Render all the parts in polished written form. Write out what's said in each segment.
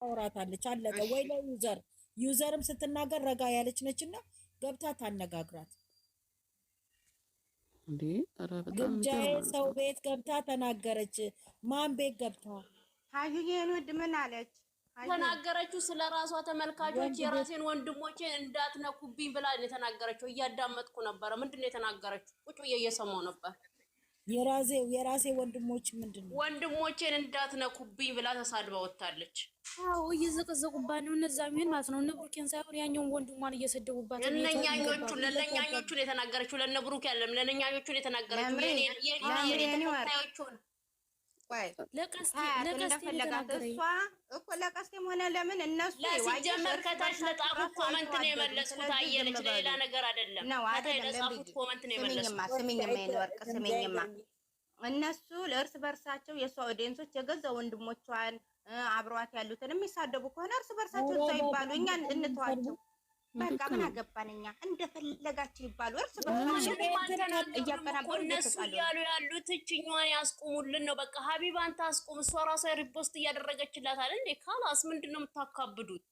አውራታለች አለቀ። ወይ ዩዘርም ስትናገር ረጋ ያለች ነችና ገብታ ታነጋግራት እንዴ። ኧረ በጣም ግምጃዬ ሰው ቤት ገብታ ተናገረች። ማን ቤት ገብታ ሀዩዬን ወድ ምን አለች ተናገረችው? ስለራሷ ተመልካቾች የራሴን ወንድሞቼን እንዳትነኩብኝ ብላ የተናገረችው። እያዳመጥኩ ነበረ። ምንድነው የተናገረችው? ቁጭ ብዬ እየሰማሁ ነበር። የራሴ ወንድሞች ምንድነው ወንድሞቼን እንዳትነኩብኝ ብላ ተሳድባ ወጣለች። አዎ እየዘቀዘቁባት ነው። እነዛ ምን ማለት ነው? እነ ብሩኬን ሳይሆን ያኛውን ወንድሟን እየሰደቡባት ነው። ለነኛኞቹን የተናገረችው ለነ ብሩክ ያለም ለነኛኞቹን የተናገረችው የኔ ተከታዮቹን ለቀስቴም ሆነ ለምን እነሱ ሲጀመር ከታች ለጣፉት ኮመንት ነው የመለስኩት። አየለች ለሌላ ነገር አይደለም። ከታች ለጣፉት ኮመንት ነው የመለስኩት። ስሚኝማ እነሱ ለእርስ በርሳቸው የሷ ኦዲየንሶች የገዛ ወንድሞቿን አብረዋት ያሉትን የሚሳደቡ ከሆነ እርስ በርሳቸው እዛው ይባሉ፣ እኛን እንተዋቸው። በቃ ምን አገባን እኛ፣ እንደፈለጋቸው ይባሉ። እርስ በርሳቸው እያቀናበሩ እነሱ እያሉ ያሉት እችኛዋን ያስቁሙልን ነው። በቃ ሀቢባን ታስቁም። እሷ ራሷ ሪፖስት እያደረገችላት አለ እንዴ። ካላስ ምንድን ነው የምታካብዱት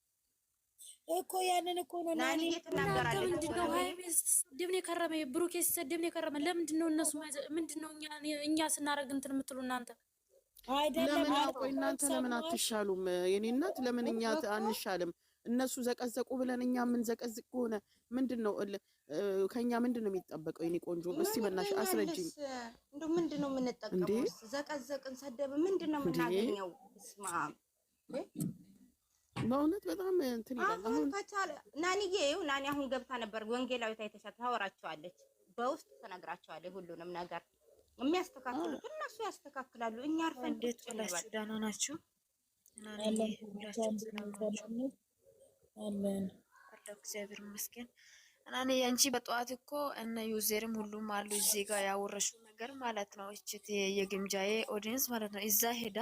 እኮ? ያንን እኮ ነው ናኒ እየተናገራለች። ምንድነው ሀይሚስ ደብኔ ከረመ ብሩኬ ሲሰደብኔ ከረመ። ለምንድነው እነሱ ምንድነው እኛ ስናረግ እንትን የምትሉ እናንተ? አይደለም ቆይ እናንተ ለምን አትሻሉም? የኔ እናት ለምን እኛ አንሻልም? እነሱ ዘቀዘቁ ብለን እኛ ምን ዘቀዝቅ ከሆነ ምንድነው ከኛ ምንድነው የሚጠበቀው? የኔ ቆንጆ እስቲ በእናትሽ አስረጅኝ። እንደው ምንድነው የምንጠቀመው? ዘቀዘቅን ሰደብ ምንድነው የምናገኘው? ስማ በእውነት በጣም እንትን ይላል። አሁን ከቻለ ናኒ አሁን ገብታ ነበር። ወንጌላዊት አይተሻት ታወራቸዋለች፣ በውስጥ ተነግራቸዋለች ሁሉንም ነገር። የሚያስተካክሉት እነሱ ያስተካክላሉ። እኛ አርፈን እንዴት ብላችሁ ደህና ናችሁ? አለን እግዚአብሔር ይመስገን። እኔ ያንቺ በጠዋት እኮ እነ ዩዘርም ሁሉም አሉ እዚህ ጋር ያወረሽው ነገር ማለት ነው። እቺ የግምጃዬ ኦዲየንስ ማለት ነው። እዛ ሄዳ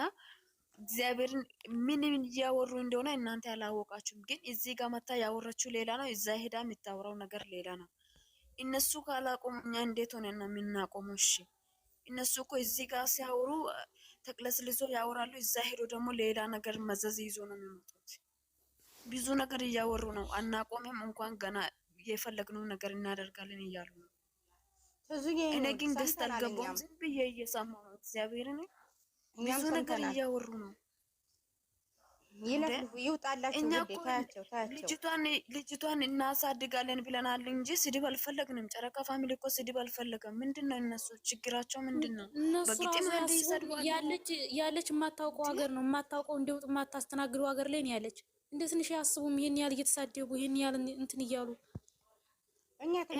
እግዚአብሔርን ምን እያወሩ እንደሆነ እናንተ ያላወቃችሁም፣ ግን እዚህ ጋር መታ ያወረችው ሌላ ነው። እዛ ሄዳ የምታወራው ነገር ሌላ ነው። እነሱ ካላቆሙ እኛ እንዴት ሆነ ነው የምናቆመው? እሺ እነሱ እኮ እዚህ ጋር ሲያወሩ ተቅለስልሶ ያወራሉ። እዛ ሄዶ ደግሞ ሌላ ነገር መዘዝ ይዞ ነው የሚመጡት። ብዙ ነገር እያወሩ ነው። አናቆምም እንኳን ገና የፈለግነው ነገር እናደርጋለን እያሉ ነው። እኔ ግን ገዝት አልገባሁም። ዝም ብዬ እየሰማሁ ነው። እግዚአብሔርን ብዙ ነገር እያወሩ ነው። እኛ እኮ ልጅቷን እናሳድጋለን ብለናል እንጂ ስድብ አልፈለግንም። ጨረቃ ፋሚሊ እኮ ስድብ አልፈለገም። ምንድነው እነሱ ችግራቸው ምንድነው? በግጥም ያለች የማታውቀው ሀገር ነው። የማታውቀው እንደውጥ የማታስተናግደው ሀገር ላይ ነው ያለች። እንደ ትንሽ ያስቡም ይሄን ያህል እየተሳደቡ ይሄን ያህል እንትን እያሉ እኛ እኮ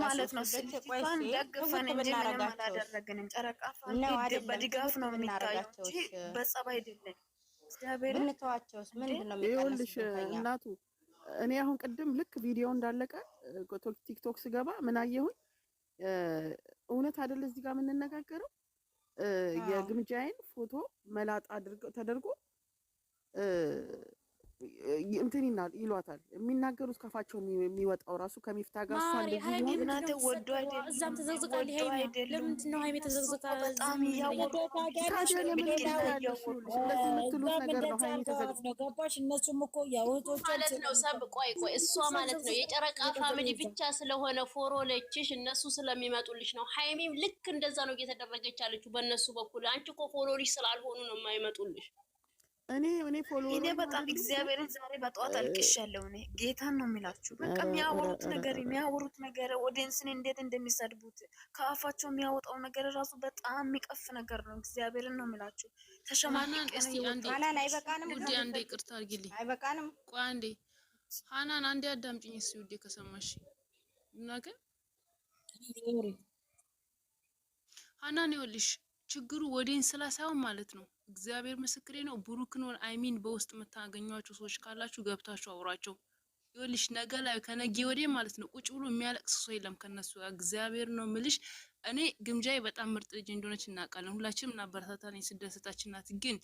ማለት ነው ስልጣን ደግፈን እንጂ ምንም አላደረግንም። ጨረቃ ፋሚሊ በድጋፍ ነው የሚታዩት እንጂ በጸባይ አይደለም። ብንተዋቸውስ ምንድነው ይኸውልሽ እናቱ፣ እኔ አሁን ቅድም ልክ ቪዲዮ እንዳለቀ ቲክቶክ ስገባ ምን አየሁኝ? እውነት አይደል እዚህ ጋር የምንነጋገረው የግምጃዬን ፎቶ መላጣ ተደርጎ እንትን ይሏታል። የሚናገሩት ከፋቸው የሚወጣው ራሱ ከሚፍታ ጋር ሃይሚ እናንተ ወዶ አይደለም። እዛም ተዘግዝቃል። ለምንድን ነው ሃይሚ ተዘግዝቃ? በጣም እያወሩ ገባሽ? እነሱም እኮ የወቶች ማለት ነው ሰብ ቆይ እሷ ማለት ነው የጨረቃ ፋሚሊ ብቻ ስለሆነ ፎሎለችሽ እነሱ ስለሚመጡልሽ ነው። ሃይሚም ልክ እንደዛ ነው እየተደረገች ያለችው በእነሱ በኩል። አንቺ እኮ ፎሎልሽ ስላልሆኑ ነው የማይመጡልሽ። እኔ በጣም እግዚአብሔርን ዛሬ በጠዋት አልቅሻለሁ። እኔ ጌታን ነው የሚላችሁ። በቃ የሚያወሩት ነገር ኦዲየንስን እንዴት እንደሚሰድቡት ከአፋቸው የሚያወጣው ነገር ራሱ በጣም የሚቀፍ ነገር ነው። እግዚአብሔርን ነው የሚላችሁ። ተሸማቀቅ ሃናን አይበቃንም? ውዴ አንዴ ይቅርታ አድርጊልኝ። አይበቃንም? ቆይ አንዴ ሃናን አንዴ አዳምጪኝ እስኪ ውዴ ከሰማሽ ነገር ሃናን ይኸውልሽ ችግሩ ወዴን ስላሳይሆን ማለት ነው። እግዚአብሔር ምስክሬ ነው። ብሩክን አይሚን በውስጥ የምታገኟቸው ሰዎች ካላችሁ ገብታችሁ አውራቸው። ይኸውልሽ ነገ ላይ ከነገ ወዲያ ማለት ነው ቁጭ ብሎ የሚያለቅስ ሰው የለም ከነሱ። እግዚአብሔር ነው ምልሽ። እኔ ግምጃዬ በጣም ምርጥ ልጅ እንደሆነች እናውቃለን ሁላችንም እና በርታታን ስደሰታችን ናት። ግን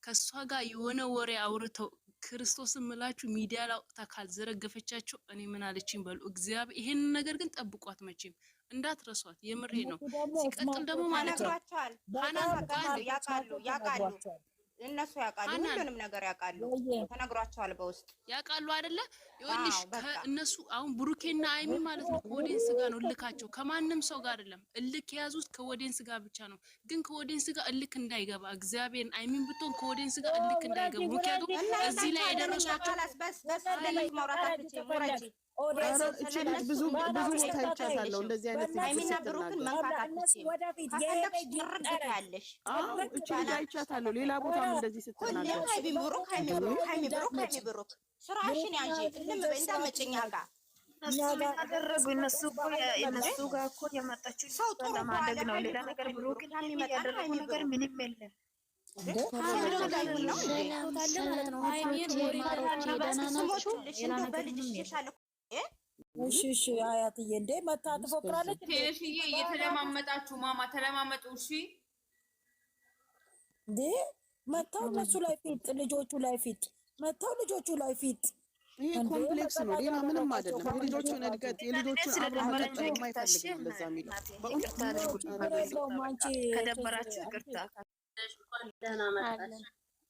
ከሷ ጋር የሆነ ወሬ አውርተው ክርስቶስን ምላችሁ ሚዲያ ላይ አውጥታ ካልዘረገፈቻቸው እኔ ምን አለችኝ በሉ። እግዚአብሔር ይሄን ነገር ግን ጠብቋት መቼም እንዳትረሷት። የምሬ ነው። ሲቀጥል ደግሞ ማለት ነው ያቃሉ እነሱ ያውቃሉ፣ ሁሉንም ነገር ያውቃሉ፣ ተነግሯቸዋል በውስጥ ያውቃሉ አይደለ? ይኸውልሽ እነሱ አሁን ብሩኬና አይሚ ማለት ነው ከኦዲየንስ ጋር ነው እልካቸው፣ ከማንም ሰው ጋር አይደለም። እልክ የያዙት ከኦዲየንስ ጋር ብቻ ነው። ግን ከኦዲየንስ ጋር እልክ እንዳይገባ እግዚአብሔርን አይሚን ብትሆን ከኦዲየንስ ጋር እልክ እንዳይገቡ። ምክንያቱም እዚህ ላይ የደረሷቸው ብዙ ቦታ ይቻታለሁ እንደዚህ አይነት አይሚና ብሩክን መንካት ወደፊት እቺ ልጅ አይቻታለሁ ሌላ ቦታም እንደዚህ ስትናገር ሃይሚ ብሩክ ስራሽን ያንጂ እንዳመጨኛ ጋር እነሱ ጋር እኮ የመጣችው ሰው ለማድረግ ነው። ሌላ ነገር ብሩክን ያደረጉ ነገር ምንም የለም። እሺ አያትዬ እንዴ መታ ትፎክራለች። ቴሽዬ እየተለማመጣችሁ ማማ ተለማመጡ። እሺ እንዴ መታው እነሱ ላይ ፊት ልጆቹ ላይ ፊት መታው ልጆቹ ላይ ፊት። ይሄ ኮምፕሌክስ ነው፣ ሌላ ምንም አይደለም። የልጆቹን እድገት የልጆቹን አብራቸው የማይፈልግ እንደዛ የሚለው ከደበራችሁ ይቅርታ።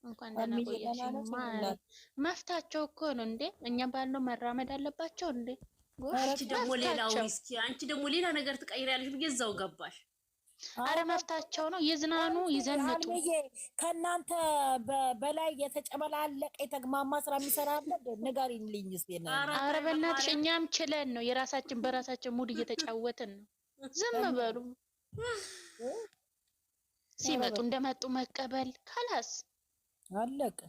እንኳን ደህና ቆያችሁ። መፍታቸው እኮ ነው እንዴ? እኛ ባለው መራመድ አለባቸው እንዴ? አንቺ ደግሞ ሌላ ዊስኪ፣ አንቺ ደግሞ ሌላ ነገር ትቀይሪያለሽ ብዬ እዛው ገባሽ። አረ መፍታቸው ነው፣ ይዝናኑ፣ ይዘንጡ። ከእናንተ በላይ የተጨመላለቀ የተግማማ ስራ የሚሰራ አለ? ንገሪልኝ እስኪ። አረ በእናትሽ እኛም ችለን ነው የራሳችን በራሳችን ሙድ እየተጫወትን ነው። ዝም በሉ። ሲመጡ እንደመጡ መቀበል ካላስ አለቀ።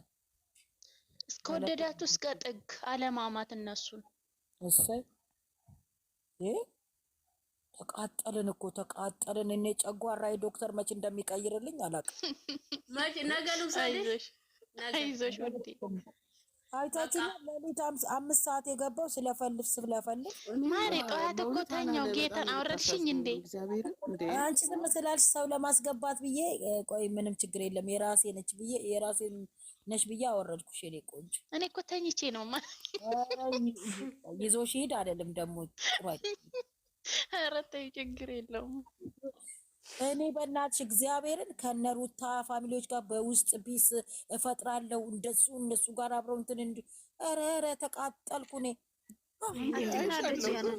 እስከወደዳችሁ እስከ ጥግ አለማማት እነሱን። እሰይ ተቃጠልን እኮ ተቃጠልን። እኔ ጨጓራዬ ዶክተር መች እንደሚቀይርልኝ አላውቅም። መች ነገ ልውሰድሽ። አይዞሽ ወዴ አይታችሁ ለሊት 5 ሰዓት የገባው ስለፈልፍ ማሬ ጠዋት እኮ ተኛው። ጌታን አወረድሽኝ እንዴ? አንቺ ዝም ስላልሽ ሰው ለማስገባት ብዬ ቆይ ምንም ችግር የለም የራሴ ነች ብዬ አወረድኩሽ። እኔ ቆንጆ እኔ እኮ ተኝቼ ነው ይዞሽ ሂድ አይደለም ደግሞ ጥባይ። ኧረ ተይ ችግር የለውም። እኔ በእናትሽ እግዚአብሔርን ከነሩታ ፋሚሊዎች ጋር በውስጥ ቢስ እፈጥራለሁ እንደሱ እነሱ ጋር አብረው እንትን ኧረ ተቃጠልኩ እኔ።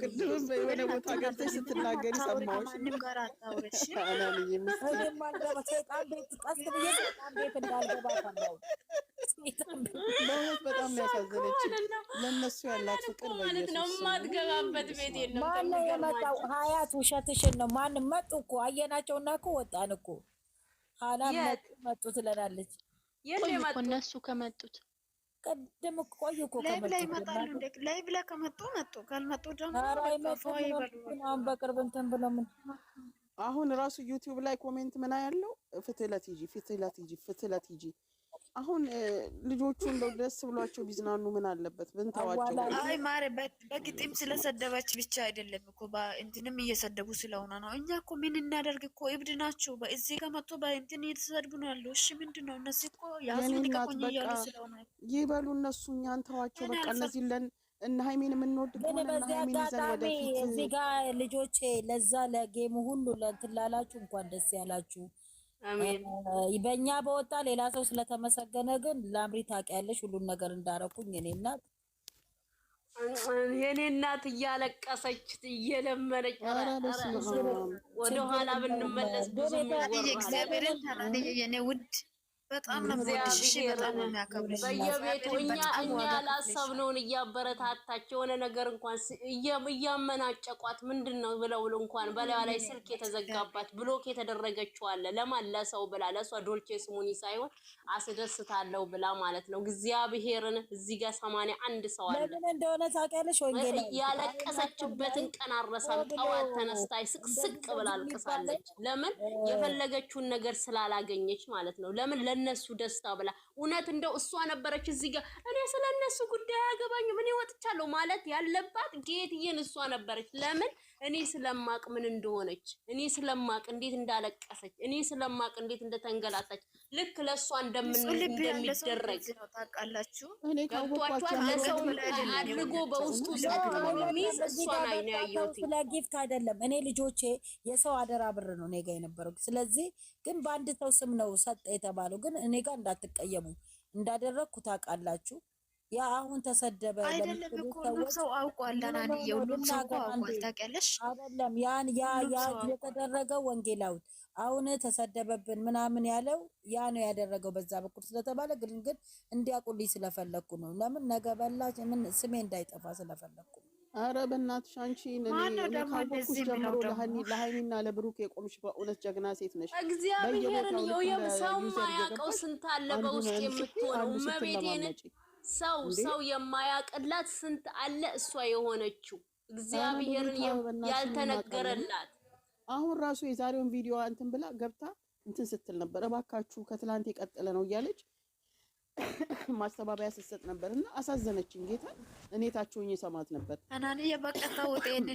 ቅድም በሆነ ቦታ ገብተሽ ስትናገሪ ሰማሁሽ። በእውነት በጣም ነው ያሳዘነችኝ። ለእነሱ ያላት ፍቅር ማለት ነው የማትገባበት ቤት የለም። ማነው የመጣው? ሀያት ውሸትሽን ነው። ማንም መጡ እኮ አየናቸውና እኮ ወጣን እኮ። ሀላ መጡ ትለናለች። ቆይ እኮ እነሱ ከመጡት ቀደም ቆዩ እኮ ላይቭ ላይ ይመጣሉ። ላይቭ ላይ ከመጡ መጡ፣ ካልመጡ ደግሞ አሁን በቅርብ እንትን ብለው ምን አሁን ራሱ ዩቲዩብ ላይ ኮሜንት ምን ያለው ፍትህ ለቲጂ አሁን ልጆቹ እንደው ደስ ብሏቸው ቢዝናኑ ምን አለበት ብንተዋቸው። አይ ማረ በግጥም ስለሰደበች ብቻ አይደለም እኮ እንትንም እየሰደቡ ስለሆነ ነው። እኛ እኮ ምን እናደርግ እኮ እብድ ናቸው። በእዚህ ጋር መጥቶ በእንትን እየተሰደቡ ነው ያለው። እሺ ምንድነው እነሱ እኮ ያዙን ልቀቁኝ እያሉ ስለሆነ ይበሉ እነሱ። እኛን ተዋቸው በቃ። እነዚህ እነ ሃይሚን የምንወድ ከሆነ እና ሃይሚን ይዘን ወደፊት እዚህ ጋር ልጆቼ ለዛ ለጌሙ ሁሉ ለእንትን ላላችሁ እንኳን ደስ ያላችሁ። አሜን። በእኛ በወጣ ሌላ ሰው ስለተመሰገነ ግን ላምሪ ታውቂያለሽ ሁሉን ነገር እንዳረኩኝ የኔ እናት እያለቀሰች እየለመነች ወደኋላ ብንመለስ ብዙ እግዚአብሔርን የኔ ውድ በጣም ነው ወድሽ፣ በጣም ነው የሚያከብርሽ። በየቤቱ እኛ ያላሰብነውን እያበረታታች የሆነ ነገር እንኳን እያመናጨቋት ምንድነው ብለው እንኳን በላዩ ላይ ስልክ የተዘጋባት ብሎክ የተደረገችው አለ። ለማን? ለሰው ብላ ለሷ ዶልቼ ስሙኒ ሳይሆን አስደስታለሁ ብላ ማለት ነው። እግዚአብሔርን እዚህ ጋር 81 ሰው አለ። ለምን እንደሆነ ታውቂያለሽ? ወንጌል ያለቀሰችበትን ቀን አረሳም። ጠዋት ተነስታ ስቅስቅ ብላ አልቅሳለች። ለምን? የፈለገችውን ነገር ስላላገኘች ማለት ነው። ለምን? ለነሱ ደስታ ብላ። እውነት እንደው እሷ ነበረች እዚህ ጋር እኔ ስለነሱ ጉዳይ አያገባኝም እኔ ወጥቻለሁ ማለት ያለባት ጌትዬን እሷ ነበረች። ለምን እኔ ስለማቅ ምን እንደሆነች፣ እኔ ስለማቅ እንዴት እንዳለቀሰች፣ እኔ ስለማቅ እንዴት እንደተንገላታች ልክ ለሷ እንደሚደረግ ታውቃላችሁ። ገብቷችኋል? ለሰው አድርጎ በውስጡ ሰጥቶ የሚይዝ እሷን አይነ ያየሁት። ስለ ጊፍት አይደለም። እኔ ልጆቼ የሰው አደራ ብር ነው እኔ ጋር የነበረው። ስለዚህ ግን በአንድ ሰው ስም ነው ሰጠ የተባለው። ግን እኔ ጋር እንዳትቀየሙ እንዳደረግኩ ታውቃላችሁ። ያ አሁን ተሰደበ አይደለም እኮ ሁሉም ሰው አውቋል። ለናኒ የሁሉም ሰው አውቋል። ታውቂያለሽ አይደለም ያ የተደረገው ወንጌላዊት አሁን ተሰደበብን ምናምን ያለው ያ ነው ያደረገው በዛ በኩል ስለተባለ ግን እንዲያቁልኝ ስለፈለኩ ነው። ለምን ነገ በላች ምን ስሜ እንዳይጠፋ ስለፈለኩ። አረ በእናትሽ አንቺ ካወኩሽ ጀምሮ ለሃይሚና ለብሩክ የቆምሽ በእውነት ጀግና ሴት ነሽ። እግዚአብሔርን ሰው ማያውቀው ስንት አለ በውስጥ የምትሆነው መቤቴን ሰው የማያውቅላት ስንት አለ እሷ የሆነችው እግዚአብሔርን ያልተነገረላት። አሁን ራሱ የዛሬውን ቪዲዮ እንትን ብላ ገብታ እንትን ስትል ነበር። እባካችሁ ከትላንት የቀጠለ ነው እያለች ማስተባበያ ስትሰጥ ነበርና አሳዘነችኝ። ጌታ እኔ ታችሁኝ ሰማት ነበር። አናኒ የበቀታ ወጤን